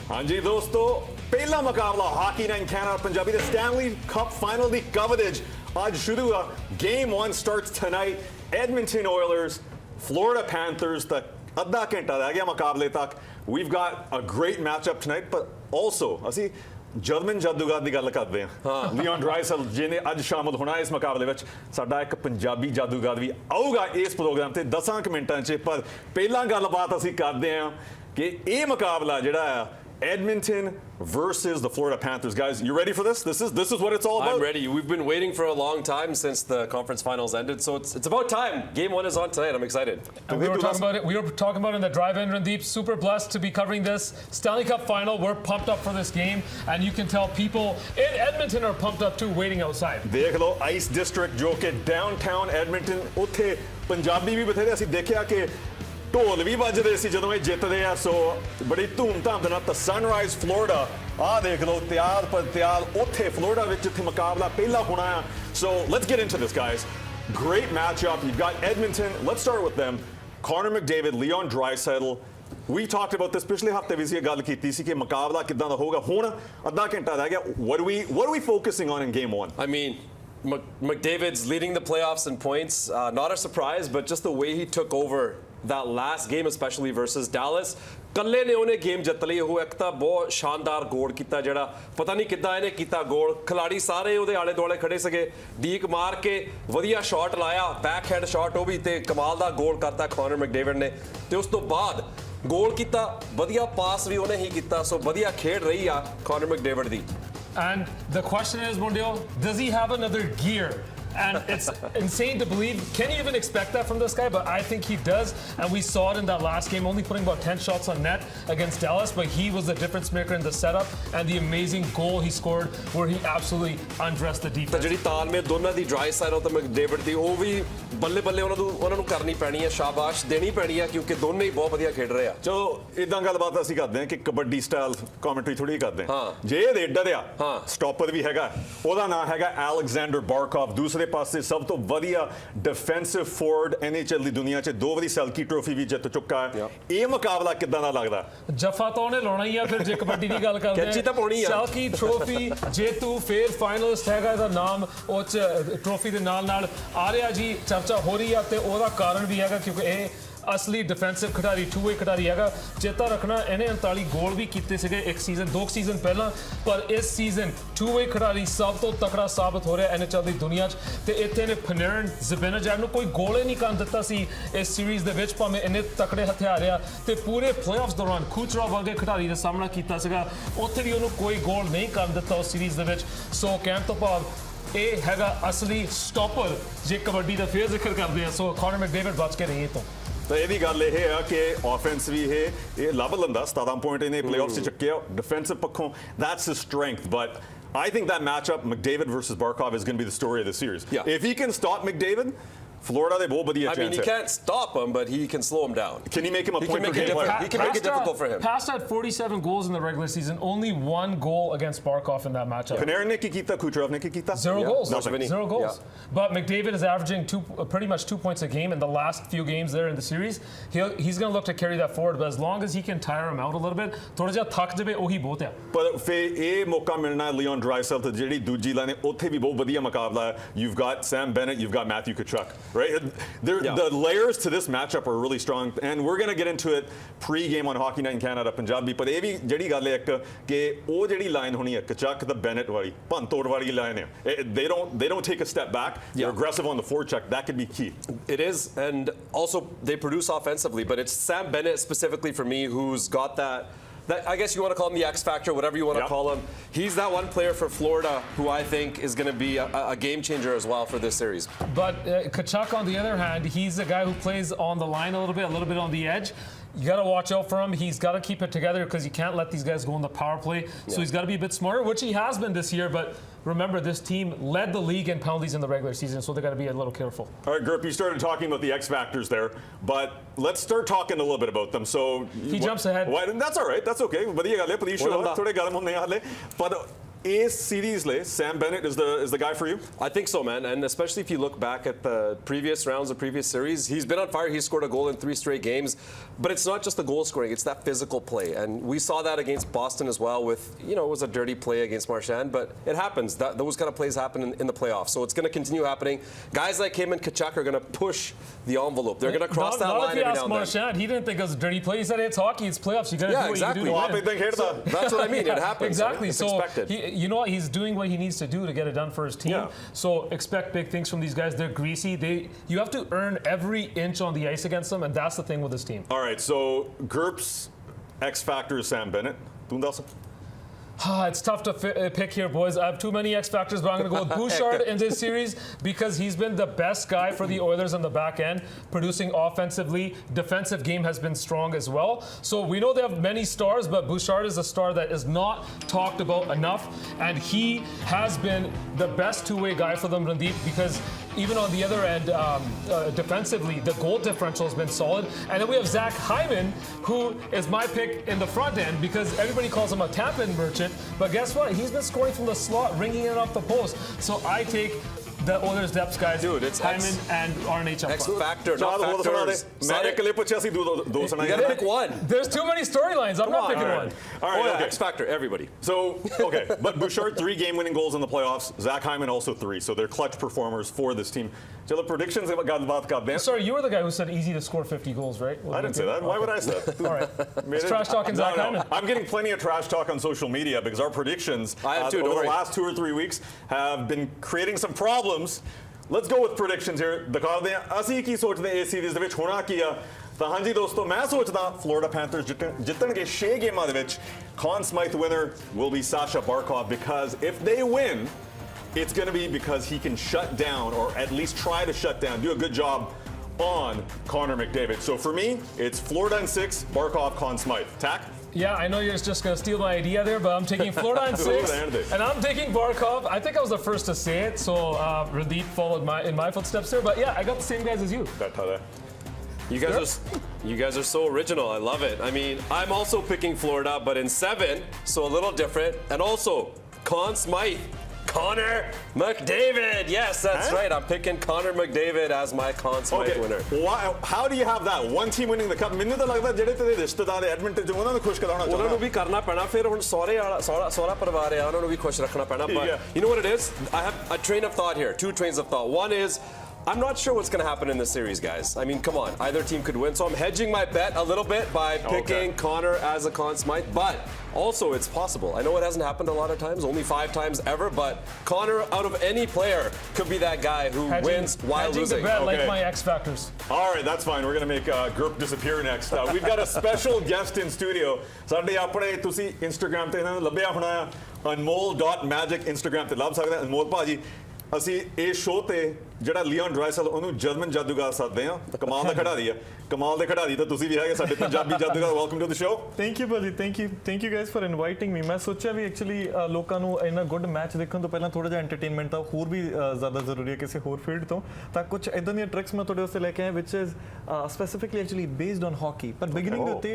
हाँ जी दोस्तों, पहला मुकाबला hockey nine Canada Punjabi the Stanley Cup final the coverage आज शुरू हुआ. Game 1 starts tonight. Edmonton Oilers, Florida Panthers तक ਅੱਧਾ ਘੰਟਾ ਰਹਿ ਗਿਆ ਮੁਕਾਬਲੇ ਤੱਕ. We've got a great matchup tonight, but also ਅਸੀਂ ਜਰਮਨ ਜਾਦੂਗਰ ਦੀ ਗੱਲ ਕਰਦੇ ਹਾਂ. ਲਿਓਨ ਡਰਾਈਸਲ ਜਿਹਨੇ ਅੱਜ ਸ਼ਾਮਲ ਹੋਣਾ ਇਸ ਮੁਕਾਬਲੇ ਵਿੱਚ. ਸਾਡਾ ਇੱਕ ਪੰਜਾਬੀ ਜਾਦੂਗਰ ਵੀ ਆਊਗਾ ਇਸ ਪ੍ਰੋਗਰਾਮ ਤੇ 10 ਮਿੰਟਾਂ 'ਚ. ਪਰ ਪਹਿਲਾਂ ਗੱਲਬਾਤ ਅਸੀਂ ਕਰਦੇ ਹਾਂ ਕਿ ਇਹ ਮੁਕਾਬਲਾ ਜਿਹੜਾ ਆ Edmonton versus the Florida Panthers. Guys, you ready for this? This is what it's all about. I'm ready. We've been waiting for a long time since the conference finals ended, so it's about time. Game 1 is on tonight. I'm excited. And we were talking about it. We were talking about it in the drive-in, Randeep. Super blessed to be covering this Stanley Cup final. We're pumped up for this game, and you can tell people in Edmonton are pumped up too, waiting outside. ਦੇਖ ਲਓ Ice District ਜੋ ਕਿ downtown Edmonton, ਉੱਥੇ ਪੰਜਾਬੀ ਵੀ ਬਥੇਰੇ ਅਸੀਂ ਦੇਖਿਆ ਕਿ ਢੋਲ ਵੀ ਵੱਜਦੇ ਸੀ ਜਦੋਂ ਇਹ ਜਿੱਤਦੇ ਆ. ਸੋ ਬੜੀ ਧੂਮ-ਧਾਮ ਦੇ ਨਾਲ ਤਾਂ ਸਨਰਾਈਜ਼ ਫਲੋਰੀਡਾ ਆਹ ਦੇਖ ਲਓ ਤਿਆਰ ਪਰ ਤਿਆਰ ਉੱਥੇ ਫਲੋਰੀਡਾ ਵਿੱਚ ਜਿੱਥੇ ਮੁਕਾਬਲਾ ਪਹਿਲਾ ਹੋਣਾ ਆ. So let's get into this guys. Great matchup. You've got Edmonton. Let's start with them. Connor McDavid, Leon Draisaitl. We talked about this ਪਿਛਲੇ ਹਫਤੇ ਵੀ ਅਸੀਂ ਗੱਲ ਕੀਤੀ ਸੀ ਕਿ ਮੁਕਾਬਲਾ ਕਿੱਦਾਂ ਦਾ ਹੋਊਗਾ. ਹੁਣ ਅੱਧਾ ਘੰਟਾ ਰਹਿ ਗਿਆ. What are we focusing on in game 1? I mean, McDavid's leading the playoffs in points. Not a surprise, but just the way he took over that last game, especially versus Dallas. ਕੱਲੇ ਨੇ ਉਹਨੇ game ਜਿੱਤ ਲਈ. ਉਹ ਇੱਕ ਤਾਂ ਬਹੁਤ ਸ਼ਾਨਦਾਰ ਗੋਲ ਕੀਤਾ ਜਿਹੜਾ ਪਤਾ ਨਹੀਂ ਕਿੱਦਾਂ ਇਹਨੇ ਕੀਤਾ ਗੋਲ. ਖਿਲਾੜੀ ਸਾਰੇ ਉਹਦੇ ਆਲੇ ਦੁਆਲੇ ਖੜੇ ਸੀਗੇ. ਡੀਕ ਮਾਰ ਕੇ ਵਧੀਆ ਸ਼ਾਟ ਲਾਇਆ, ਬੈਕ ਹੈਂਡ ਸ਼ਾਟ ਉਹ ਵੀ, ਤੇ ਕਮਾਲ ਦਾ ਗੋਲ ਕਰਤਾ ਕਾਨਰ ਮੈਕਡੇਵਿਡ ਨੇ. ਤੇ ਉਸ ਤੋਂ ਬਾਅਦ ਗੋਲ ਕੀਤਾ, ਵਧੀਆ ਪਾਸ ਵੀ ਉਹਨੇ ਹੀ ਕੀਤਾ. ਸੋ ਵਧੀਆ ਖੇਡ ਰਹੀ ਆ ਕਾਨਰ ਮੈਕਡੇਵਿਡ ਦੀ. And the question is, Mondial, does he have another gear? And it's insane to believe. Can you even expect that from this guy? But I think he does. And we saw it in that last game, only putting about 10 shots on net against Dallas. But he was the difference maker in the setup and the amazing goal he scored where he absolutely undressed the defense. ਜਿਹੜੀ ਤਾਲਮੇਲ ਦੋਨਾਂ ਦੀ ਡਰਾਈਸਾਈਟਲ ਤੇ ਮੈਕਡੇਵਿਡ ਦੀ ਉਹ ਵੀ ਬੱਲੇ ਬੱਲੇ ਉਹਨਾਂ ਨੂੰ ਕਰਨੀ ਪੈਣੀ ਹੈ, ਸ਼ਾਬਾਸ਼ ਦੇਣੀ ਪੈਣੀ ਹੈ, ਕਿਉਂਕਿ ਦੋਨੇ ਹੀ ਬਹੁਤ ਵਧੀਆ ਖੇਡ ਰਹੇ ਆ. ਚਲੋ ਇਦਾਂ ਗੱਲਬਾਤ ਅਸੀਂ ਕਰਦੇ ਹਾਂ ਕਿ ਕਬੱਡੀ ਸਟਾਈਲ ਕਮੈਂਟਰੀ ਥੋੜੀ ਕਰਦੇ ਹਾਂ. ਜੇ ਇਹ ਰੇਡਰ ਆ ਸਟਾਪਰ ਵੀ ਹੈਗਾ, ਉਹਦਾ ਨਾਮ ਹੈਗਾ ਅਲੈਗਜ਼ੈਂਡਰ ਬਾਰਕੋਵ. ਦੂਸਰੇ ਪਾਸੇ ਸਭ ਤੋਂ ਵਧੀਆ ਡਿਫੈਂਸਿਵ ਫੋਰਵਰਡ NHL ਦੀ ਦੁਨੀਆ 'ਚ 2 ਵਾਰੀ ਸੈਲਕੀ ਟਰੋਫੀ ਵੀ ਜਿੱਤ ਚੁੱਕਾ ਹੈ. ਇਹ ਮੁਕਾਬਲਾ ਕਿੱਦਾਂ ਦਾ ਲੱਗਦਾ? ਜਫਾ ਤਾਂ ਉਹਨੇ ਲਾਉਣਾ ਹੀ ਆ. ਫਿਰ ਜੇ ਕਬੱਡੀ ਦੀ ਗੱਲ ਕਰਦੇ ਕੈਂਚੀ ਤਾਂ ਪਾਉਣੀ ਆ. ਸੈਲਕੀ ਟਰੋਫੀ ਜੇਤੂ, ਫੇਰ ਫਾਈਨਲਿਸਟ ਹੈਗਾ. ਇਹਦਾ ਨਾਮ ਉਹ 'ਚ ਟਰੋਫੀ ਦੇ ਨਾਲ ਨਾਲ ਆ ਰਿਹਾ ਜੀ, ਚਰਚਾ ਹੋ ਰਹੀ ਆ. ਤੇ ਉਹਦਾ ਕਾਰਨ ਵੀ ਹੈਗਾ ਕਿਉਂਕਿ ਇਹ ਅਸਲੀ ਡਿਫੈਂਸਿਵ ਖਿਡਾਰੀ, ਟੂ-ਵੇ ਖਿਡਾਰੀ ਹੈਗਾ. ਚੇਤਾ ਰੱਖਣਾ ਇਹਨੇ 39 ਗੋਲ ਵੀ ਕੀਤੇ ਸੀਗੇ ਇੱਕ ਸੀਜ਼ਨ, 2 ਸੀਜ਼ਨ ਪਹਿਲਾਂ. ਪਰ ਇਸ ਸੀਜ਼ਨ ਟੂ-ਵੇ ਖਿਡਾਰੀ ਸਭ ਤੋਂ ਤਕੜਾ ਸਾਬਤ ਹੋ ਰਿਹਾ NHL ਦੀ ਦੁਨੀਆ 'ਚ. ਤੇ ਇੱਥੇ ਨੇ ਫਨਰਨ ਜ਼ਿਬਨਜੈਡ ਨੂੰ ਕੋਈ ਗੋਲ ਹੀ ਨਹੀਂ ਕਰਨ ਦਿੱਤਾ ਸੀ ਇਸ ਸੀਰੀਜ਼ ਦੇ ਵਿੱਚ, ਭਾਵੇਂ ਇੰਨੇ ਤਕੜੇ ਹਥਿਆਰ ਆ. ਤੇ ਪੂਰੇ ਪਲੇਆਫਸ ਦੌਰਾਨ ਕੁਚਰੋਵ ਵਰਗੇ ਖਿਡਾਰੀ ਦਾ ਸਾਹਮਣਾ ਕੀਤਾ ਸੀਗਾ, ਉੱਥੇ ਵੀ ਉਹਨੂੰ ਕੋਈ ਗੋਲ ਨਹੀਂ ਕਰਨ ਦਿੱਤਾ ਉਸ ਸੀਰੀਜ਼ ਦੇ ਵਿੱਚ. ਸੋ ਕਹਿਣ ਤੋਂ ਬਾਅਦ ਇਹ ਹੈਗਾ ਅਸਲੀ ਸਟਾਪਰ ਜੇ ਕਬੱਡੀ ਦਾ ਫੇਰ ਜ਼ਿਕਰ ਕਰਦੇ ਆ. ਸੋ ਕਾਨਰ ਮੈਕਡੇਵਿਡ ਬਚ ਕੇ ਰਹੀ ਤੋਂ. ਤਾਂ ਇਹਦੀ ਗੱਲ ਇਹ ਆ ਕਿ ਆਫੈਂਸ ਵੀ ਇਹ ਲੱਭ ਲੈਂਦਾ. 17 ਪੁਆਇੰਟ ਇਹਨੇ ਪਲੇਆਫਸ 'ਚ ਚੱਕਿਆ. ਡਿਫੈਂਸਿਵ ਪੱਖੋਂ that's his strength, but I think that matchup McDavid versus Barkov is going to be the story of the series. If he can stop McDavid, Florida they both ਵਧੀਆ chance. I mean, he can't stop him, but he can slow him down. Can he make him a point per game player? He can make it difficult for him. Past had 47 goals in the regular season, only 1 goal against Barkov in that matchup. Panarin ne ki kita, Kucherov ne ki kita? 0 goals. Nothing. 0 goals. But McDavid is averaging pretty much 2 points a game in the last few games there in the series. He's going to look to carry that forward, but as long as he can tire him out a little bit, ਥੋੜਾ ਜਿਹਾ ਥੱਕ ਜਾਵੇ ਉਹੀ ਬਹੁਤ ਆ. ਪਰ ਫਿਰ ਇਹ ਮੌਕਾ ਮਿਲਣਾ ਲਿਓਨ ਡਰਾਈਸੈਲ ਤੇ ਜਿਹੜੀ ਦੂਜੀ ਲਾਈਨ ਉੱਥੇ ਵੀ ਬਹੁਤ ਵਧੀਆ ਮੁਕਾਬਲਾ ਹੈ. You've got Sam Bennett, you've got Matthew Tkachuk, right? The layers to this matchup are really strong, and we're going to get into it pre-game on Hockey Night in Canada Punjabi. ਪਰ ਇਹ ਵੀ ਜਿਹੜੀ ਗੱਲ ਹੈ ਇੱਕ ਕਿ ਉਹ ਜਿਹੜੀ line ਹੋਣੀ ਹੈ Tkachuk ਤੇ Bennett ਵਾਲੀ ਭੰਤੋੜ ਵਾਲੀ ਲਾਈਨ ਹੈ. They don't take a step back. They're aggressive on the forecheck. That could be key. It is, and also they produce offensively. But it's Sam Bennett specifically for me who's got that. I guess you want to call him the X factor, whatever you want to call him. He's that one player for Florida who I think is going to be a game changer as well for this series. But Tkachuk, on the other hand, he's a guy who plays on the line a little bit on the edge. You got to watch out for him. He's got to keep it together because you can't let these guys go in the power play. So he's got to be a bit smarter, which he has been this year. But remember, this team led the league in penalties in the regular season, so they got to be a little careful. All right, Gurp, you started talking about the X factors there, but let's start talking a little bit about them. So he jumps ahead. That's all right. That's okay. ਵਧੀਆ ਗੱਲ ਹੈ. Please show ਥੋੜੇ ਗਰਮ ਹੁੰਦੇ ਆ ਹਲੇ. ਪਰ Ace series le Sam Bennett is the guy for you? I think so, man. And especially if you look back at the previous rounds of previous series, he's been on fire. He's scored a goal in 3 straight games. But it's not just the goal scoring, it's that physical play. And we saw that against Boston as well with, it was a dirty play against Marchand, but it happens. Those kind of plays happen in the playoffs. So it's going to continue happening. Guys like him and Kachuk are going to push the envelope. They're going to cross that line every now and then. Marchand, he didn't think it was a dirty play. He said it's hockey, it's playoffs. You got to do what you do to win. That's what I mean. It happens. Exactly. It's so expected. you know what? He's doing what he needs to do to get it done for his team. Yeah. So expect big things from these guys. They're greasy. You have to earn every inch on the ice against them, and that's the thing with this team. All right, so GURPS X factor is Sam Bennett. It's tough to pick here, boys. I have too many X factors, but I'm going to go with Bouchard in this series because he's been the best guy for the Oilers on the back end, producing offensively. Defensive game has been strong as well. So we know they have many stars, but Bouchard is a star that is not talked about enough, and he has been the best two-way guy for them, Randeep, because even on the other end, defensively, the goal differential has been solid. And then we have Zach Hyman, who is my pick in the front end because everybody calls him a tap-in merchant. But guess what? He's been scoring from the slot, ringing it off the post. So I take the Oilers depth guys, dude, it's Hyman and RNH up X front. factor, not factors. You gotta pick one. There's too many storylines. I'm not picking one. All right, okay. X factor, everybody. So, okay, but Bouchard 3 game-winning goals in the playoffs. Zach Hyman also 3. So they're clutch performers for this team. Chalo, predictions Sorry, you were the guy who said easy to score 50 goals, right? I didn't say that. Why would I say that? All right. It's trash talking Zach Hyman. I'm getting plenty of trash talk on social media because our predictions over the last 2 or 3 weeks have been creating some problems. Let's go with predictions here. ਦਿਖਾਉਂਦੇ ਹਾਂ ਅਸੀਂ ਕੀ ਸੋਚਦੇ ਇਸ series ਦੇ ਵਿੱਚ ਹੋਣਾ ਕੀ ਆ ਤਾਂ ਹਾਂਜੀ ਦੋਸਤੋ ਮੈਂ ਸੋਚਦਾ ਫਲੋਰੀਡਾ ਪੈਂਥਰਸ ਜਿੱਤਣਗੇ 6 ਗੇਮਾਂ ਦੇ ਵਿੱਚ Conn Smythe winner will be Sasha Barkov because if they win, it's going to be because he can shut down or at least try to shut down, do a good job on Connor McDavid. So for me, it's Florida in 6, Barkov, Conn Smythe. Tack? Yeah, I know you're just going to steal my idea there, but I'm taking Florida in 6, and I'm taking Barkov. I think I was the first to say it, so Randeep followed in my footsteps there. But yeah, I got the same guys as you. You guys are so original. I love it. I mean, I'm also picking Florida, but in 7, so a little different. And also, Conn Smythe. Connor McDavid. Yes, that's right. I'm picking Connor McDavid as my Conn Smythe winner. Why, how do you have that? One team winning the cup. ਮੈਨੂੰ ਤਾਂ ਲੱਗਦਾ ਜਿਹੜੇ ਤੇਰੇ ਰਿਸ਼ਤੇਦਾਰ Edmonton ਚ ਉਹਨਾਂ ਨੂੰ ਖੁਸ਼ ਕਰਾਉਣਾ ਚਾਹੁੰਦਾ ਉਹਨਾਂ ਨੂੰ ਵੀ ਕਰਨਾ ਪੈਣਾ ਫਿਰ ਹੁਣ ਸਹੁਰਾ ਪਰਿਵਾਰ ਹੈ ਉਹਨਾਂ ਨੂੰ ਵੀ ਖੁਸ਼ ਰੱਖਣਾ ਪੈਣਾ. But you know what it is? I have a train of thought here. 2 trains of thought. One is I'm not sure what's going to happen in this series, guys. I mean, come on. Either team could win. So I'm hedging my bet a little bit by picking Connor as a Conn Smythe. But also, it's possible. I know it hasn't happened a lot of times, only 5 times ever. But Connor, out of any player, could be that guy who wins while losing. The bet like my X factors. All right, that's fine. We're going to make GURP disappear next. We've got a special guest in studio. ਸਾਡੇ ਆਪਣੇ ਤੁਸੀਂ Instagram ਤੇ ਇਹਨਾਂ ਨੂੰ ਲੱਭਿਆ ਹੋਣਾ anmol.magic Instagram ਤੇ ਲੱਭ ਸਕਦੇ ਆ ਅਨਮੋਲ ਭਾਜੀ ਅਸੀਂ ਇਹ ਸ਼ੋਅ ਤੇ ਜਿਹੜਾ ਲਿਓਨ ਡਰਾਈਸਲ ਉਹਨੂੰ ਜਰਮਨ ਜਾਦੂਗਰ ਸੱਦਦੇ ਆ ਕਮਾਲ ਦਾ ਖਿਡਾਰੀ ਆ ਕਮਾਲ ਦੇ ਖਿਡਾਰੀ ਤਾਂ ਤੁਸੀਂ ਵੀ ਹੈਗੇ ਸਾਡੇ ਪੰਜਾਬੀ ਜਾਦੂਗਰ welcome to the show thank you ਭਾਜੀ thank you guys for inviting me ਮੈਂ ਸੋਚਿਆ ਵੀ ਐਕਚੁਅਲੀ ਲੋਕਾਂ ਨੂੰ ਇੰਨਾ ਗੁੱਡ ਮੈਚ ਦੇਖਣ ਤੋਂ ਪਹਿਲਾਂ ਥੋੜਾ ਜਿਹਾ ਐਂਟਰਟੇਨਮੈਂਟ ਤਾਂ ਹੋਰ ਵੀ ਜ਼ਿਆਦਾ ਜ਼ਰੂਰੀ ਹੈ ਕਿਸੇ ਹੋਰ ਫੀਲਡ ਤੋਂ ਤਾਂ ਕੁਝ ਇਦਾਂ ਦੀਆਂ ਟ੍ਰਿਕਸ ਮੈਂ ਤੁਹਾਡੇ ਵਾਸਤੇ ਲੈ ਕੇ ਆਇਆ ਵਿਚ is specifically actually based on hockey ਪਰ ਬਿਗਨਿੰਗ ਦੇ ਉੱਤੇ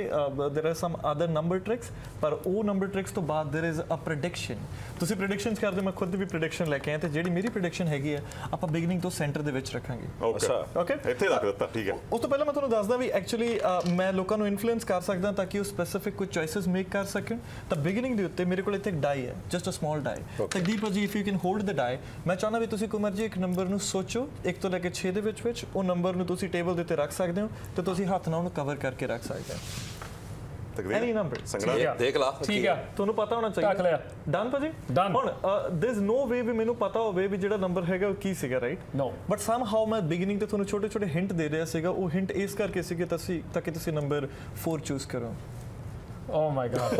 there are some other number tricks ਪਰ ਉਹ ਨੰਬਰ ਟ੍ਰਿਕਸ ਤੋਂ ਬਾਅਦ ਦੇਰ ਇਜ਼ ਅ ਪ੍ਰੈਡਿਕਸ਼ਨ ਤੁਸੀਂ ਪ੍ਰੈਡਿਕਸ਼ਨਸ ਕਰਦੇ ਮੈਂ ਖੁਦ ਵੀ ਪ੍ਰੈਡਿਕਸ਼ਨ ਲੈ ਕੇ ਆਇਆ ਤੇ ਜਿਹੜੀ ਮੇਰੀ ਪ੍ਰੈਡਿਕਸ਼ਨ ਹੈਗੀ ਹੈ ਆਪਾਂ ਬਿਗਨਿੰਗ ਤੋਂ ਸੈਂਟਰ ਦੇ ਵਿੱਚ ਰੱਖਾਂਗੇ ਓਕੇ ਇੱਥੇ ਰੱਖ ਦਿੱਤਾ ਠੀਕ ਹੈ ਉਸ ਤੋਂ ਪਹਿਲਾਂ ਮੈਂ ਤੁਹਾਨੂੰ ਦੱਸਦਾ ਵੀ ਐਕਚੁਅਲੀ ਮੈਂ ਲੋਕਾਂ ਨੂੰ ਇਨਫਲੂਐਂਸ ਕਰ ਸਕਦਾ ਤਾਂ ਕਿ ਉਹ ਸਪੈਸੀਫਿਕ ਕੁਝ ਚੋਇਸਸ ਮੇਕ ਕਰ ਸਕਣ ਤਾਂ ਬਿਗਨਿੰਗ ਦੇ ਉੱਤੇ ਮੇਰੇ ਕੋਲ ਇੱਥੇ ਇੱਕ ਡਾਈ ਹੈ ਜਸਟ ਅ ਸਮਾਲ ਡਾਈ ਤਾਂ ਦੀਪ ਜੀ ਇਫ ਯੂ ਕੈਨ ਹੋਲਡ ਦ ਡਾਈ ਮੈਂ ਚਾਹੁੰਦਾ ਵੀ ਤੁਸੀਂ ਕੋਈ ਮਰਜ਼ੀ ਇੱਕ ਨੰਬਰ ਨੂੰ ਸੋਚੋ 1 ਤੋਂ ਲੈ ਕੇ 6 ਦੇ ਵਿੱਚ ਉਹ ਨੰਬਰ ਨੂੰ ਤੁਸੀਂ ਟੇਬਲ ਦੇ ਉੱਤੇ ਰੱਖ ਸਕਦੇ ਹੋ ਤੇ ਤੁਸੀਂ ਹੱਥ ਨਾਲ ਉਹਨੂੰ ਕਵਰ ਕਰਕੇ ਰੱਖ ਸਕਦੇ ਹੋ Any number. ਦੇਖ ਲਾ ਠੀਕ ਹੈ ਤੁਹਾਨੂੰ ਪਤਾ ਹੋਣਾ ਚਾਹੀਦਾ ਰੱਖ ਲਿਆ ਡਨ ਭਾਜੀ ਡਨ ਹੁਣ ਦੇਰ ਇਜ਼ ਨੋ ਵੇ ਵੀ ਮੈਨੂੰ ਪਤਾ ਹੋਵੇ ਵੀ ਜਿਹੜਾ ਨੰਬਰ ਹੈਗਾ ਉਹ ਕੀ ਸੀਗਾ right no but somehow ਮੈਂ ਬਿਗਨਿੰਗ ਤੇ ਤੁਹਾਨੂੰ ਛੋਟੇ ਛੋਟੇ ਹਿੰਟ ਦੇ ਰਿਹਾ ਸੀਗਾ ਉਹ ਹਿੰਟ ਇਸ ਕਰਕੇ ਸੀਗੇ ਤਾਂ ਕਿ ਤੁਸੀਂ ਨੰਬਰ 4 ਚੂਜ਼ ਕਰੋ Oh my God.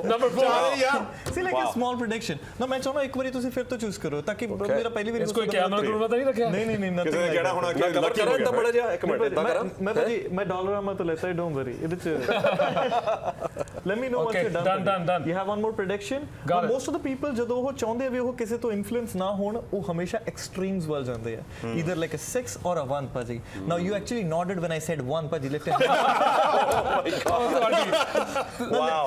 Number 4. See like a small prediction. No, मैं चाहूँगा एक बारी तुसी फिर तो चूज करो ताकि मेरा पहली बारी इसको कैमरा करूँगा तो नहीं रखा नहीं ਕਿਸੇ ਨੇ ਕਿਹੜਾ ਹੋਣਾ ਕਿ ਲੱਕੀ ਹੋ ਗਿਆ ਬੜਾ ਜਿਹਾ ਇੱਕ ਮਿੰਟ ਇਦਾਂ ਕਰਾਂ मैं भाजी मैं डॉलर आमा तो लेता ही डोंट वरी ਇਹਦੇ ਚ let me know once you're done you have one more prediction but most of the people ਜਦੋਂ ਉਹ ਚਾਹੁੰਦੇ ਵੀ ਉਹ ਕਿਸੇ ਤੋਂ ਇਨਫਲੂਐਂਸ ਨਾ ਹੋਣ ਉਹ ਹਮੇਸ਼ਾ ਐਕਸਟ੍ਰੀਮਸ ਵੱਲ ਜਾਂਦੇ ਆ either like a 6 or a 1 ਭਾਜੀ now you actually nodded when I said 1 ਭਾਜੀ lift it wow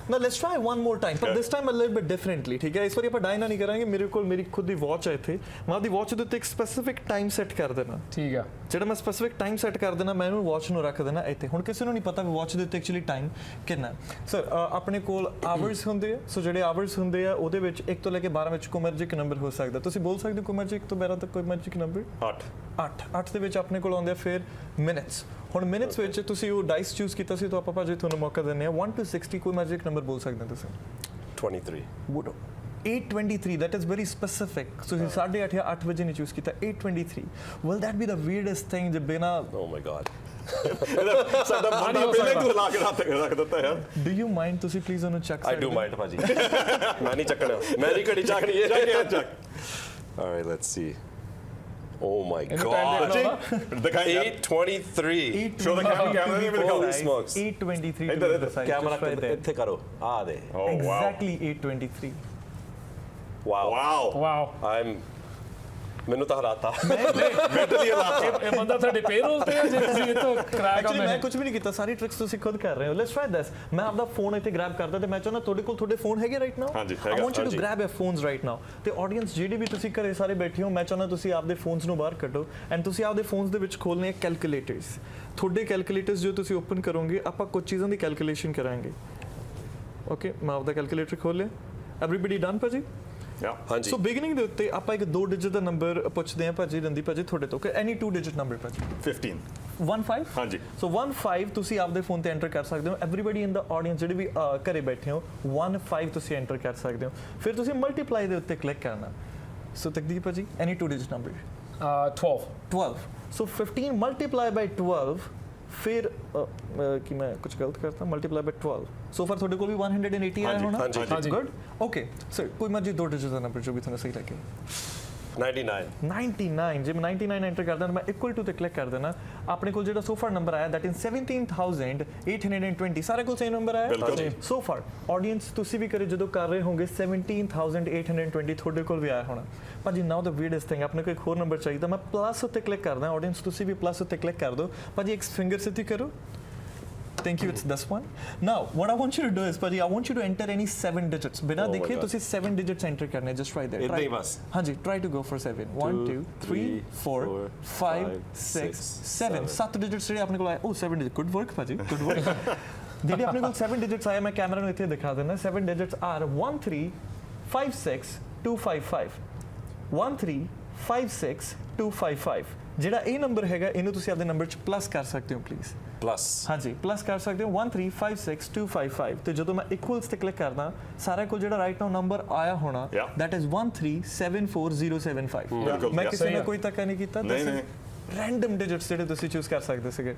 ਨਾ let's try one more time ਪਰ this time a little bit differently ਠੀਕ ਹੈ ਇਸ ਵਾਰੀ ਆਪਾਂ ਡਾਇਨਾ ਨਹੀਂ ਕਰਾਂਗੇ ਮੇਰੇ ਕੋਲ ਮੇਰੀ ਖੁਦ ਦੀ ਵਾਚ ਹੈ ਇੱਥੇ ਮੈਂ ਆਪਦੀ ਵਾਚ ਦੇ ਉੱਤੇ ਇੱਕ ਸਪੈਸੀਫਿਕ ਟਾਈਮ ਸੈੱਟ ਕਰ ਦੇਣਾ ਠੀਕ ਆ ਜਿਹੜਾ ਮੈਂ ਸਪੈਸੀਫਿਕ ਟਾਈਮ ਸੈੱਟ ਕਰ ਦੇਣਾ ਮੈਂ ਇਹਨੂੰ ਵਾਚ ਨੂੰ ਰੱਖ ਦੇਣਾ ਇੱਥੇ ਹੁਣ ਕਿਸੇ ਨੂੰ ਨਹੀਂ ਪਤਾ ਵੀ ਵਾਚ ਦੇ ਉੱਤੇ ਐਕਚੁਅਲੀ ਟਾਈਮ ਕਿੰਨਾ ਸਰ ਆਪਣੇ ਕੋਲ ਆਵਰਸ ਹੁੰਦੇ ਆ ਸੋ ਜਿਹੜੇ ਆਵਰਸ ਹੁੰਦੇ ਆ ਉਹਦੇ ਵਿੱਚ 1 ਤੋਂ ਲੈ ਕੇ 12 ਵਿੱਚ ਕੋਈ ਮਰਜ਼ੀ ਇੱਕ ਨੰਬਰ ਹੋ ਸਕਦਾ ਤੁਸੀਂ ਬੋਲ ਸਕਦੇ ਹੋ ਕੋਈ ਮਰਜ਼ੀ 1 ਤੋਂ 12 ਤੱਕ ਕੋਈ ਮਰਜ਼ੀ ਇੱਕ ਨੰਬਰ 8 ਦੇ ਵਿੱਚ ਆਪਣੇ ਕੋਲ ਆਉਂਦੇ ਆ ਫਿਰ ਮਿੰਟਸ ਹੁਣ ਮਿੰਟਸ ਵਿੱਚ ਤੁਸੀਂ ਉਹ ਡਾਈਸ ਚੂਜ਼ ਕੀਤਾ ਸੀ ਤਾਂ ਆਪਾਂ ਭਾਜੀ ਤੁਹਾਨੂੰ ਮੌਕਾ ਦਿੰਦੇ ਆ 1 to 60 ਕੋਈ ਮਰਜ਼ੀ ਇੱਕ ਨੰਬਰ ਬੋਲ ਸਕਦੇ ਹੋ ਤੁਸੀਂ 23 823 that is very specific so he 8:30 या 8 बजे नहीं चूज किया 823 will that be the weirdest thing जब बिना oh my god ਸਾਡਾ ਬੰਦਾ ਪਹਿਲੇ ਤੋਂ ਲਾ ਕੇ ਰੱਖ ਦਿੱਤਾ ਯਾਰ do you mind ਤੁਸੀਂ ਪਲੀਜ਼ ਉਹਨੂੰ ਚੈੱਕ I do mind ਭਾਜੀ ਮੈਂ ਨਹੀਂ ਚੱਕਣਾ ਮੈਂ ਨਹੀਂ ਘੜੀ ਚੱਕਣੀ ਹੈ ਚੱਕ all right let's see oh my ਇਹਨੂੰ god time ਦੇਖਣਾ ਦਿਖਾਈ 823 ਸ਼ੋ ਦਾ ਕੈਮਰਾ ਨਹੀਂ ਮੇਰੇ Holy smokes. 823 ਇੱਧਰ, ਕੈਮਰਾ ਇੱਥੇ ਕਰੋ ਆ ਦੇ Oh wow. exactly 823 wow Wow. I'm ਮੈਨੂੰ ਤਾਂ ਹਰਾਤਾ Mentally allowed. ਇਹ ਬੰਦਾ ਤੁਹਾਡੇ ਪੇਰੋਲ ਤੇ ਹੈ ਜੇ ਤੁਸੀਂ ਇਹ ਤੋਂ ਕਰਾਇਆ ਕੰਮ ਐਕਚੁਅਲੀ ਮੈਂ ਹੈ ਕੁਝ ਵੀ ਨਹੀਂ ਕੀਤਾ ਸਾਰੀ ਟ੍ਰਿਕਸ ਤੁਸੀਂ ਖੁਦ ਕਰ ਰਹੇ ਹੋ ਲੈਟਸ ਟਰਾਈ ਦਿਸ ਮੈਂ ਆਪਦਾ ਫੋਨ ਇੱਥੇ ਗ੍ਰੈਬ ਕਰਦਾ ਤੇ ਮੈਂ ਚਾਹੁੰਦਾ ਤੁਹਾਡੇ ਕੋਲ ਤੁਹਾਡੇ ਫੋਨ ਹੈਗੇ ਰਾਈਟ ਨਾਓ ਹਾਂਜੀ, ਆਈ ਹੈਗਾ, ਵਾਂਟ ਯੂ ਟੂ ਹਾਂਜੀ। ਗ੍ਰੈਬ ਯਰ ਫੋਨਸ ਰਾਈਟ ਨਾਓ ਤੇ ਆਡੀਅנס ਜਿਹੜੀ ਵੀ ਤੁਸੀਂ ਘਰੇ ਸਾਰੇ ਬੈਠੇ ਹੋ ਮੈਂ ਚਾਹੁੰਦਾ ਤੁਸੀਂ ਆਪਦੇ ਫੋਨਸ ਨੂੰ ਬਾਹਰ ਕੱਢੋ ਐਂਡ ਤੁਸੀਂ ਆਪਦੇ ਫੋਨਸ ਦੇ ਵਿੱਚ ਖੋਲਨੇ ਆ ਕੈਲਕੂਲੇਟਰਸ ਤੁਹਾਡੇ ਕੈਲਕੂਲੇਟਰਸ ਜੋ ਤੁਸੀਂ ਓਪਨ ਕਰੋਗੇ ਆਪਾਂ ਕੁਝ ਚੀਜ਼ਾਂ ਦੀ ਕੈਲਕੂਲੇਸ਼ਨ ਕਰਾਂਗੇ ਓਕੇ ਮੈਂ ਆਪਦਾ ਕੈਲਕੂਲੇਟਰ ਖੋਲ ਲਿਆ ਐਵਰੀਬਾਡੀ ਡਨ ਭਾਜੀ Yeah. ਹਾਂਜੀ ਸੋ ਬਿਗਨਿੰਗ ਦੇ ਉੱਤੇ ਆਪਾਂ ਇੱਕ 2 ਡਿਜਿਟ ਦਾ ਨੰਬਰ ਪੁੱਛਦੇ ਹਾਂ ਭਾਜੀ ਰੰਦੀ ਭਾਜੀ ਤੁਹਾਡੇ ਤੋਂ ਕਿ ਐਨੀ 2 ਡਿਜਿਟ ਨੰਬਰ ਭਾਜੀ 15 15 ਹਾਂਜੀ ਸੋ 15 ਤੁਸੀਂ ਆਪਦੇ ਫੋਨ ਤੇ ਐਂਟਰ ਕਰ ਸਕਦੇ ਹੋ ਐਵਰੀਬਾਡੀ ਇਨ ਦਾ ਆਡੀਅנס ਜਿਹੜੇ ਵੀ ਘਰੇ ਬੈਠੇ ਹੋ 15 ਤੁਸੀਂ ਐਂਟਰ ਕਰ ਸਕਦੇ ਹੋ ਫਿਰ ਤੁਸੀਂ ਮਲਟੀਪਲਾਈ ਦੇ ਉੱਤੇ ਕਲਿੱਕ ਕਰਨਾ ਸੋ ਤਕਦੀਰ ਭਾਜੀ ਐਨੀ 2 ਡਿਜਿਟ ਨੰਬਰ 12 12 ਸੋ 15 ਮਲਟੀਪਲਾਈ ਬਾਈ 12 ਫਿਰ ਕਿ ਮੈਂ ਕੁਝ ਗਲਤ ਕਰਤਾ ਮਲਟੀਪਲਾਈ ਬਾਈ 12 ਸੋ ਫar ਤੁਹਾਡੇ ਕੋਲ ਵੀ 180 ਆਇਆ ਹੋਣਾ ਹਾਂਜੀ, ਹਾਂਜੀ। ਗੁੱਡ ਓਕੇ ਸਰ ਕੋਈ ਮਰਜ਼ੀ 2 ਡਿਜਿਟ ਦਾ ਨੰਬਰ ਜੋ ਵੀ ਤੁਹਾਨੂੰ ਸਹੀ ਲੱਗੇ 99 99 ਜੇ ਮੈਂ 99 ਐਂਟਰ ਕਰਦਾ ਮੈਂ ਇਕੁਅਲ ਟੂ ਤੇ ਕਲਿੱਕ ਕਰ ਦੇਣਾ ਆਪਣੇ ਕੋਲ ਜਿਹੜਾ ਸੋ ਫਾਰ ਨੰਬਰ ਆਇਆ ਦੈਟ ਇਜ਼ 17820 ਸਾਰੇ ਕੋਲ ਸੇਮ ਨੰਬਰ ਆਇਆ ਬਿਲਕੁਲ ਜੀ। ਸੋ ਫਾਰ ਆਡੀਅנס ਤੁਸੀਂ ਵੀ ਕਰੇ ਜਦੋਂ ਕਰ ਰਹੇ ਹੋਗੇ 17820 ਤੁਹਾਡੇ ਕੋਲ ਵੀ ਆਇਆ ਹੋਣਾ ਭਾਜੀ ਨਾਓ ਦ weirdest thing ਆਪਣੇ ਕੋਲ ਇੱਕ ਹੋਰ ਨੰਬਰ ਚਾਹੀਦਾ ਮੈਂ ਪਲੱਸ ਉੱਤੇ ਕਲਿੱਕ ਕਰਦਾ ਆਡੀਅנס ਤੁਸੀਂ ਵੀ ਪਲੱਸ ਉੱਤੇ ਕਲਿੱਕ ਕਰ ਦਿਓ ਭਾਜੀ ਇੱਕ ਫਿੰਗਰ ਸਿੱਧੀ ਕਰੋ Thank you, it's this one. Now, what I want you to do is, Paji, I want you to enter any 7 digits. बिना Oh my देखे God. तुसी 7 digits enter करने just right there. इतना ही बस। हाँ जी, try to go for 7. 1, 2, 3, 4, 5, 6, 7. 7 digits ਜਿਹੜੇ ਆਪਣੇ ਕੋਲ ਆਏ। Oh, 7 digits. Good work, Paji. Good work. ਜਿਹੜੇ ਆਪਣੇ ਕੋਲ 7 digits ਆਏ ਮੈਂ ਕੈਮਰਾ ਨੂੰ ਇੱਥੇ ਦਿਖਾ ਦਿੰਦਾ 7 digits are 1356255 1356255 ਜਿਹੜਾ ਇਹ ਨੰਬਰ ਹੈਗਾ ਇਹਨੂੰ ਤੁਸੀਂ ਆਪਣੇ ਨੰਬਰ 'ਚ ਪਲੱਸ ਕਰ ਸਕਦੇ ਹੋ ਪਲੀਜ਼ ਪਲੱਸ ਹਾਂਜੀ ਪਲੱਸ ਕਰ ਸਕਦੇ ਹੋ 1356255 ਤੇ ਜਦੋਂ ਮੈਂ ਇਕੁਅਲਸ ਤੇ ਕਲਿੱਕ ਕਰਦਾ ਸਾਰੇ ਕੋਲ ਜਿਹੜਾ ਰਾਈਟ ਨਾਓ ਨੰਬਰ ਆਇਆ ਹੋਣਾ Yeah. that is 1374075 ਬਿਲਕੁਲ, ਮੈਂ yeah. ਕਿਸੇ ਸਹੀ ਨੇ ਆ। ਕੋਈ ਧੱਕਾ ਨਹੀਂ ਕੀਤਾ ਨਹੀਂ। ਰੈਂਡਮ ਡਿਜਿਟਸ ਜਿਹੜੇ ਤੁਸੀਂ ਚੂਜ਼ ਕਰ ਸਕਦੇ ਸੀਗੇ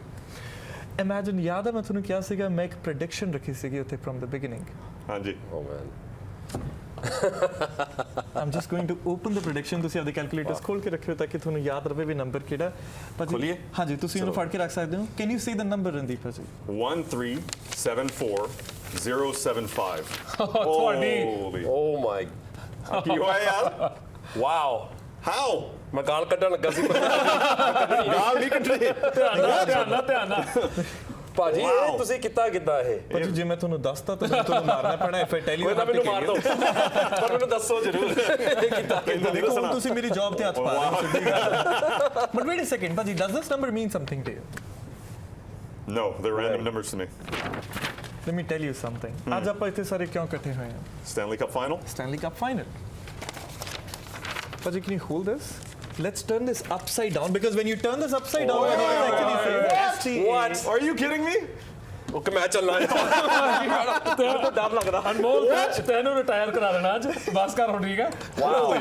ਇਮੇਜਿਨ ਯਾਦ ਹੈ ਮੈਂ ਤੁਹਾਨੂੰ ਕਿਹਾ ਸੀਗਾ ਮੈਂ ਇੱਕ ਪ੍ਰੈਡਿਕਸ਼ਨ ਰੱਖੀ ਸੀਗੀ ਉੱਥੇ ਫਰਮ ਦ ਬਿਗਿਨਿੰਗ ਹਾਂਜੀ ਓ ਮੈਨ I'm just going to open the prediction ਤੁਸੀਂ ਆਪਦੇ ਕੈਲਕੂਲੇਟਰਸ ਖੋਲ ਕੇ ਰੱਖਿਓ ਤਾਂ ਕਿ ਤੁਹਾਨੂੰ ਯਾਦ ਰਹੇ ਵੀ ਨੰਬਰ ਕਿਹੜਾ ਭਾਜੀ ਖੋਲੀਏ? ਹਾਂਜੀ ਤੁਸੀਂ ਇਹਨੂੰ ਫੜ ਕੇ ਰੱਖ ਸਕਦੇ ਹੋ can you say the number Randeep ਭਾਜੀ 1374075 ਤੁਹਾਡੀ Holy. ਓ ਮਾਈ ਕੀ ਹੋਇਆ ਯਾਰ ਵਾਓ ਹਾਊ ਮੈਂ ਗਾਲ ਕੱਢਣ ਲੱਗਾ ਸੀ ਗਾਲ ਨਹੀਂ ਕੱਢਣੀ ਧਿਆਨ ਨਾਲ ਭਾਜੀ Wow. ਇਹ ਤੁਸੀਂ ਕਿੱਦਾਂ ਇਹ ਭਾਜੀ ਜੇ ਮੈਂ ਤੁਹਾਨੂੰ ਦੱਸਤਾ ਤਾਂ ਮੈਨੂੰ ਤੁਹਾਨੂੰ ਮਾਰਨਾ ਪੈਣਾ ਇਫ ਆਈ ਟੈਲ ਯੂ ਕੋਈ ਤਾਂ ਮੈਨੂੰ ਮਾਰ ਦੋ ਪਰ ਮੈਨੂੰ ਦੱਸੋ ਜ਼ਰੂਰ ਇਹ ਕਿੱਦਾਂ ਦੇਖੋ ਹੁਣ ਤੁਸੀਂ ਮੇਰੀ ਜੌਬ ਤੇ ਹੱਥ ਪਾ ਰਹੇ ਹੋ ਸਿੱਧੀ ਗੱਲ ਬਟ ਵੇਟ ਅ ਸੈਕਿੰਡ ਭਾਜੀ does this number mean something to you No, they're random numbers to me. Let me tell you something ਅੱਜ ਆਪਾਂ ਇੱਥੇ ਸਾਰੇ ਕਿਉਂ ਇਕੱਠੇ ਹੋਏ ਹਾਂ Stanley Cup final? Stanley cup final ਭਾਜੀ can you hold this let's turn this upside down because when you turn this upside down what do you actually say What? Are you kidding me? ਉਹ ਕਿ ਮੈਂ ਚੱਲਣਾ ਹੈ ਡਰ ਲੱਗਦਾ ਅਨਮੋਲ ਤੈਨੂੰ retire ਕਰਾ ਦੇਣਾ ਅੱਜ ਬਸ ਕਰ ਹੁਣ ਠੀਕ ਹੈ ਵਾਓ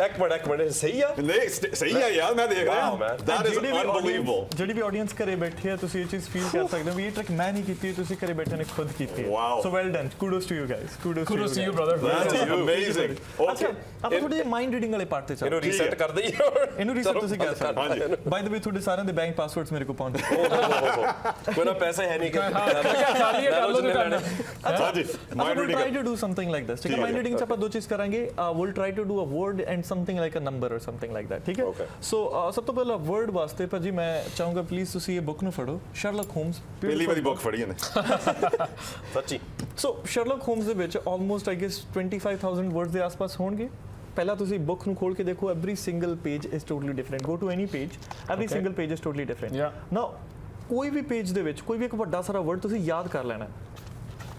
ਇੱਕ ਮਿੰਟ ਸਹੀ ਆ ਨਹੀਂ ਸਹੀ ਹੈ ਯਾਰ ਮੈਂ ਦੇਖ ਰਿਹਾ Wow, man. That is unbelievable. ਜਿਹੜੀ ਵੀ ਆਡੀਅנס ਘਰੇ ਬੈਠੀ ਹੈ ਤੁਸੀਂ ਇਹ ਚੀਜ਼ ਫੀਲ ਕਰ ਸਕਦੇ ਹੋ ਵੀ ਇਹ ਟ੍ਰਿਕ ਮੈਂ ਨਹੀਂ ਕੀਤੀ ਤੁਸੀਂ ਘਰੇ ਬੈਠੇ ਨੇ ਖੁਦ ਕੀਤੀ ਹੈ Wow. So well done kudos to you guys kudos kudos to you brother That is amazing. ਅੱਛਾ Okay. ਆਪਾਂ ਥੋੜੀ ਜਿਹੀ ਮਾਈਂਡ ਰੀਡਿੰਗ ਵਾਲੇ ਪਾਰਟ ਤੇ ਚੱਲਦੇ ਇਹਨੂੰ ਰੀਸੈਟ ਕਰ ਦਈਏ ਇਹਨੂੰ reset ਤੁਸੀਂ ਕਰ ਸਕਦੇ ਹੋ। ਹਾਂਜੀ ਬਾਈ ਦ ਵੇ ਤੁਹਾਡੇ ਸਾਰਿਆਂ ਦੇ ਬੈਂਕ ਪਾਸਵਰਡਸ ਮੇਰੇ ਕੋਲ ਪਹੁੰਚ ਗਏ ਕੋਈ ਨਾ ਪੈਸੇ ਹੈ ਨਹੀਂ ਖਾਲੀ ਕਰ ਲੋ ਜੋ ਕਰਨਾ ਹਾਂਜੀ ਆਪਾਂ mind will reading try to do something like this ਠੀਕ ਹੈ ਮਾਈਂਡ ਰੀਡਿੰਗ ਚ ਆਪਾਂ ਦੋ ਚੀਜ਼ ਕਰਾਂਗੇ we'll try to do a word and something like a number or something like that ਠੀਕ ਹੈ Okay. ਸੋ ਸਭ ਤੋਂ ਪਹਿਲਾਂ ਵਰਡ ਵਾਸਤੇ ਭਾਜੀ ਮੈਂ ਚਾਹੂੰਗਾ ਪਲੀਜ਼ ਤੁਸੀਂ ਇਹ ਬੁੱਕ ਨੂੰ ਫੜੋ ਸ਼ਰਲਕ ਹੋਮਸ ਪਹਿਲੀ ਵਾਰੀ ਬੁੱਕ ਫੜੀ ਇਹਨੇ ਸੱਚੀ ਸੋ ਸ਼ਰਲਕ ਹੋਮਸ ਦੇ ਵਿੱਚ ਆਲਮੋਸਟ ਆਈ ਗੈਸ 25000 ਵਰਡਸ ਦੇ ਆਸ-ਪਾਸ ਹੋਣਗੇ। ਪਹਿਲਾਂ ਤੁਸੀਂ ਬੁੱਕ ਨੂੰ ਖੋਲ ਕੇ ਦੇਖੋ, every single page is totally different. Go to any page, every single page is totally different. Now ਕੋਈ ਵੀ ਪੇਜ ਦੇ ਵਿੱਚ ਕੋਈ ਵੀ ਇੱਕ ਵੱਡਾ ਸਾਰਾ ਵਰਡ ਤੁਸੀਂ ਯਾਦ ਕਰ ਲੈਣਾ,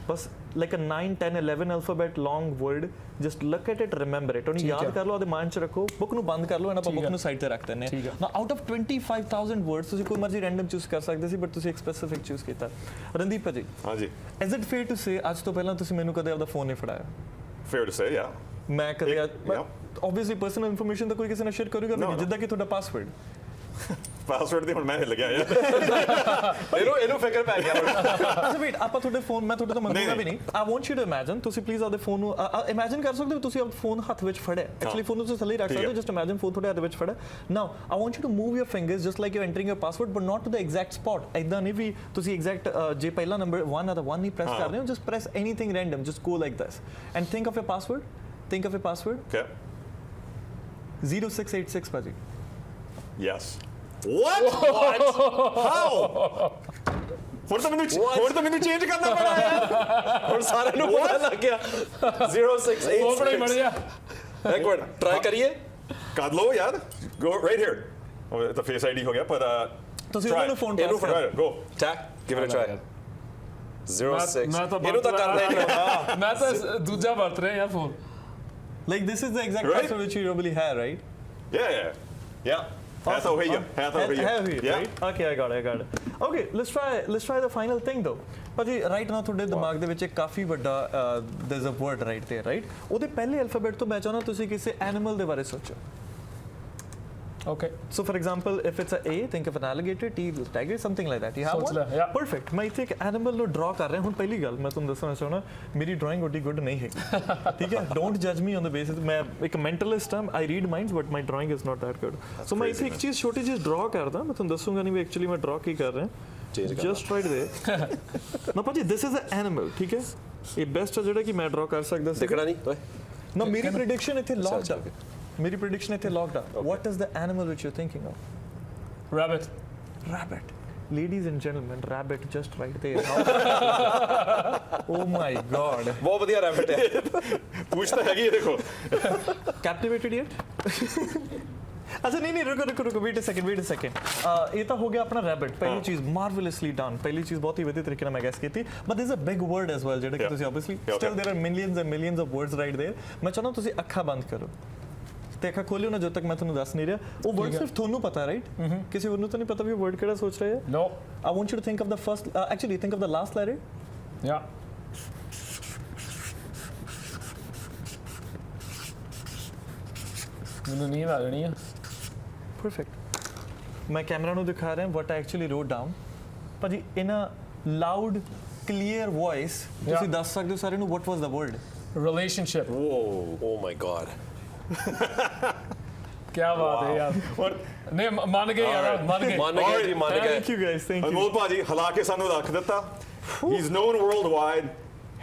ਬਸ like a 9 10 11 alphabet long word, just look at it, remember it, ਉਹਨੂੰ ਯਾਦ ਕਰ ਲਓ, ਉਹਦੇ ਮਾਈਂਡ 'ਚ ਰੱਖੋ, ਬੁੱਕ ਨੂੰ ਬੰਦ ਕਰ ਲਓ, ਆਪਾਂ ਬੁੱਕ ਨੂੰ ਸਾਈਡ ਤੇ ਰੱਖ ਦਿੰਦੇ ਹਾਂ। ਨਾ ਆਊਟ ਆਫ 25000 ਵਰਡਸ ਤੁਸੀਂ ਕੋਈ ਮਰਜ਼ੀ ਰੈਂਡਮ ਚੂਜ਼ ਕਰ ਸਕਦੇ ਸੀ, ਬਟ ਤੁਸੀਂ ਇੱਕ ਸਪੈਸੀਫਿਕ ਚੂਜ਼ ਕੀਤਾ। ਰਣਦੀਪ ਭਾਜੀ, ਹਾਂਜੀ, is it fair to say ਅੱਜ ਤੋਂ ਪਹਿਲਾਂ ਤੁਸੀਂ ਮੈਨੂੰ ਕਦੇ ਆਪਦਾ ਫੋਨ ਨਹੀਂ ਫੜਾਇਆ? fair to say, yeah. ਮੈਂ ਕਦੇ ਆਬਵੀਅਸਲੀ ਪਰਸਨਲ ਇਨਫੋਰਮੇਸ਼ਨ ਤਾਂ ਕੋਈ ਕਿਸੇ ਨਾਲ ਸ਼ੇਅਰ ਕਰੂਗਾ ਨਹੀਂ, ਜਿੱਦਾਂ ਕਿ ਤੁਹਾਡਾ ਪਾਸਵਰਡ। ਪਾਸਵਰਡ ਤੇ ਹੁਣ ਮੈਂ ਹਿੱਲ ਗਿਆ ਯਾਰ। ਇਹਨੂੰ ਫਿਕਰ ਪੈ ਗਿਆ। ਅੱਛਾ ਵੇਟ, ਆਪਾਂ ਤੁਹਾਡੇ ਫੋਨ, ਮੈਂ ਤੁਹਾਡੇ ਤੋਂ ਮੰਗੂਗਾ ਵੀ ਨਹੀਂ। I want you to imagine, ਤੁਸੀਂ ਪਲੀਜ਼ ਆਪਦੇ ਫੋਨ ਨੂੰ ਇਮੇਜਿਨ ਕਰ ਸਕਦੇ ਹੋ, ਤੁਸੀਂ ਆਪਣਾ ਫੋਨ ਹੱਥ ਵਿੱਚ ਫੜਿਆ, ਐਕਚੁਅਲੀ ਫੋਨ ਨੂੰ ਤੁਸੀਂ ਥੱਲੇ ਰੱਖ ਸਕਦੇ ਹੋ, ਜਸਟ ਇਮੇਜਿਨ ਫੋਨ ਤੁਹਾਡੇ ਹੱਥ ਵਿੱਚ ਫੜਿਆ। Now I want you to move your fingers just like you entering your password, but not to the exact spot. ਇਦਾਂ ਨਹੀਂ ਵੀ ਤੁਸੀਂ ਐਗਜ਼ੈਕਟ ਜੇ ਪਹਿਲਾ ਨੰਬਰ 1 ਆ ਤਾਂ 1 ਨਹੀਂ ਪ੍ਰੈਸ ਕਰਦੇ ਹੋ, just press anything random, just go like this and think of your password. Think of your password. Okay. 0686 ਭਾਜੀ। Yes. What? How? ਹੁਣ ਤਾਂ ਮੈਨੂੰ ਚੇਂਜ ਕਰਨਾ ਪੈਣਾ ਯਾਰ। ਹੁਣ ਸਾਰਿਆਂ ਨੂੰ ਪਤਾ ਲੱਗ ਗਿਆ। 0686 ਉਹ ਬੜਾ ਬੜਿਆ। ਇੱਕ ਮਿੰਟ ਟਰਾਈ ਕਰੀਏ। ਕਰ ਲਓ ਯਾਰ, go right here. ਉਹ ਤਾਂ ਫੇਸ ਆਈਡੀ ਹੋ ਗਿਆ, ਪਰ ਤੁਸੀਂ ਉਹਨਾਂ ਨੂੰ ਫੋਨ ਇਹਨੂੰ pass go. Take, give it a try. 06 ਮੈਂ ਤਾਂ ਇਹਨੂੰ ਤਾਂ ਕਰ ਲੈਣਾ। ਮੈਂ ਤਾਂ ਦੂਜਾ ਵਰਤ ਰਿਹਾ ਯਾਰ phone. Like this is the exact Right? password which you probably have, right? Yeah. Hath over here. Yeah. Right? Okay, I got it. Okay, let's try the final thing though. ਭਾਜੀ ਰਾਈਟ ਨਾਓ ਤੁਹਾਡੇ ਦਿਮਾਗ ਦੇ ਵਿੱਚ ਇੱਕ ਕਾਫੀ ਵੱਡਾ there's a word right there, right? ਉਹਦੇ ਪਹਿਲੇ alphabet ਤੋਂ ਮੈਂ ਚਾਹੁੰਦਾ ਤੁਸੀਂ ਕਿਸੇ ਐਨੀਮਲ ਦੇ ਬਾਰੇ ਸੋਚੋ। Okay. So for example, if it's a A, think of an alligator, T, tiger, something like that. You have one? Yeah. Perfect. ਮੈਂ ਇੱਥੇ ਇੱਕ ਐਨੀਮਲ ਨੂੰ ਡਰਾ ਕਰ ਰਿਹਾ। ਹੁਣ ਪਹਿਲੀ ਗੱਲ ਮੈਂ ਤੁਹਾਨੂੰ ਦੱਸਣਾ ਚਾਹੁੰਦਾ, ਮੇਰੀ ਡਰਾਇੰਗ ਓਡੀ ਗੁੱਡ ਨਹੀਂ ਹੈਗੀ, ਠੀਕ ਹੈ? ਡੋਂਟ ਜੱਜ ਮੀ ਔਨ ਦ ਬੇਸਿਸ, ਮੈਂ ਇੱਕ ਮੈਂਟਲਿਸਟ ਹਾਂ, I read minds but my drawing is not that good. So ਮੈਂ ਇੱਥੇ ਇੱਕ ਚੀਜ਼ ਛੋਟੀ ਜਿਹੀ ਡਰਾ ਕਰਦਾ, ਮੈਂ ਤੁਹਾਨੂੰ ਦੱਸੂਗਾ ਨਹੀਂ ਵੀ ਐਕਚੁਅਲੀ ਮੈਂ ਡਰਾ ਕੀ ਕਰ ਰਿਹਾ। ਜਸਟ ਰਾਈਟ ਦੇयर ਨਾ ਭਾਜੀ, ਦਿਸ ਇਜ਼ ਅ ਐਨੀਮਲ, ਠੀਕ ਹੈ? ਇਹ ਬੈਸਟ ਹੈ ਜਿਹੜਾ ਕਿ ਮੈਂ ਡਰਾ ਕਰ ਸਕਦਾ ਸੀ। ਦਿਖਣਾ ਨਹੀਂ ਓਏ। ਨਾ ਮੇਰੀ ਪ੍ਰੈਡਿਕਸ਼ਨ ਇੱਥੇ ਲੌਕਡ ਆ, ਮੇਰੀ ਪ੍ਰੈਡਿਕਸ਼ਨ ਇੱਥੇ ਲੌਕਡ ਆ। What is the animal which you thinking of? Rabbit. Rabbit. Ladies and gentlemen, rabbit just right there. Oh my god. ਬਹੁਤ ਵਧੀਆ ਰੈਬਿਟ ਹੈ। ਪੁੱਛ ਤਾਂ ਹੈਗੀ ਦੇਖੋ। Captivated yet? अच्छा नहीं रुको wait a second ਇਹ ਤਾਂ ਹੋ ਗਿਆ ਆਪਣਾ ਰੈਬਿਟ। ਪਹਿਲੀ ਚੀਜ਼ ਮਾਰਵਲਸਲੀ ਡਨ, ਪਹਿਲੀ ਚੀਜ਼ ਬਹੁਤ ਹੀ ਵਧੀਆ ਤਰੀਕੇ ਨਾਲ ਮੈਂ ਗੈਸ ਕੀਤੀ, but there is a big word as well ਜਿਹੜਾ ਕਿ ਤੁਸੀਂ obviously still there are millions and millions of words right there. ਮੈਂ ਚਾਹੁੰਦਾ ਤੁਸੀਂ ਅੱਖਾਂ ਬੰਦ ਕਰੋ ਤੇ ਅੱਖਾਂ ਖੋਲਿਓ ਨਾ ਜਦੋਂ ਤੱਕ ਮੈਂ ਤੁਹਾਨੂੰ ਦੱਸ ਨਹੀਂ ਰਿਹਾ। ਉਹ ਵਰਡ ਸਿਰਫ ਤੁਹਾਨੂੰ ਪਤਾ, ਰਾਈਟ? ਕਿਸੇ ਹੋਰ ਨੂੰ ਤਾਂ ਨਹੀਂ ਪਤਾ ਵੀ ਉਹ ਵਰਡ ਕਿਹੜਾ ਸੋਚ ਰਿਹਾ ਹੈ। No. I want you to think of the first actually think of the last letter. Yeah. ਮੈਨੂੰ ਨੀਂਦ ਆ ਜਾਣੀ ਆ। Perfect. ਮੈਂ ਕੈਮਰਾ ਨੂੰ ਦਿਖਾ ਰਿਹਾ what I actually wrote down. ਭਾਜੀ ਇਨ ਅ ਲਾਊਡ ਕਲੀਅਰ ਵੌਇਸ ਤੁਸੀਂ ਦੱਸ ਸਕਦੇ ਹੋ ਸਾਰਿਆਂ ਨੂੰ what was the word? Relationship. Whoa, oh my god. ਕਿਆ ਬਾਤ ਹੈ ਯਾਰ। ਨਹੀਂ ਮੰਨ ਗਏ ਯਾਰ, ਮੰਨ ਗਏ। ਮੰਨ ਗਏ ਜੀ, ਮੰਨ ਗਏ। Thank you guys, thank you. ਅਨਮੋਲ ਭਾਜੀ ਹਲਾ ਕੇ ਸਾਨੂੰ ਰੱਖ ਦਿੱਤਾ। ਹੀ ਇਜ਼ ਨੋਨ ਵਰਲਡ-ਵਾਈਡ,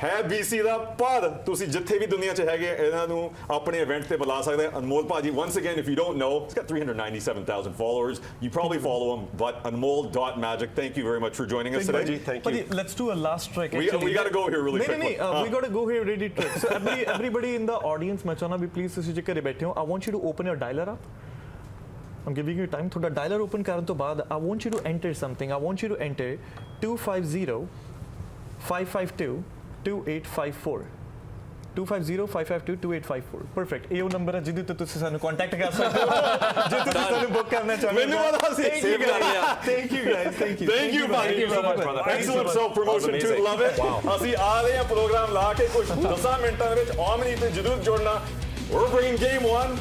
ਹੈ BC ਦਾ ਪਰ ਤੁਸੀਂ ਜਿੱਥੇ ਵੀ ਦੁਨੀਆ 'ਚ ਹੈਗੇ ਇਹਨਾਂ ਨੂੰ ਆਪਣੇ ਇਵੈਂਟ ਤੇ ਬੁਲਾ ਸਕਦੇ ਹੋ। ਅਨਮੋਲ ਭਾਜੀ, once again, if you don't know, he's got 397,000 followers. You probably follow him, but anmol.magic, thank you very much for joining us today. Thank you. But let's do a last trick. We got to go here really quickly. We got to go here really trick. So everybody in the audience, मैं चाहना भी please ਤੁਸੀਂ ਜੇ ਘਰੇ ਬੈਠੇ ਹੋ, I want you to open your dialer up. I'm giving you time. ਤੁਹਾਡਾ dialer open ਕਰਨ ਤੋਂ ਬਾਅਦ I want you to enter something. I want you to enter 250 552 2854. 250-552 2854. Perfect. ਇਹ ਉਹ ਨੰਬਰ ਹੈ ਜਿਹਦੇ ਤੇ ਤੁਸੀਂ ਸਾਨੂੰ ਕੰਟੈਕਟ ਕਰ ਸਕਦੇ ਹੋ ਜੇ ਤੁਸੀਂ ਸਾਨੂੰ ਬੁੱਕ ਕਰਨਾ ਚਾਹੁੰਦੇ ਹੋ। ਮੈਨੂੰ ਪਤਾ ਸੀ। Save ਕਰ ਲਿਆ। Thank you guys. Thank you. Thank you, buddy. Thank you so much, brother. Excellent self-promotion too. Love it. ਅਸੀਂ ਆ ਰਹੇ ਹਾਂ ਪ੍ਰੋਗਰਾਮ ਲਾ ਕੇ ਕੁਝ 10 ਮਿੰਟਾਂ ਦੇ ਵਿੱਚ ਆਮਨੀ ਤੇ ਜਰੂਰ ਜੁੜਨਾ। We're bringing game 1.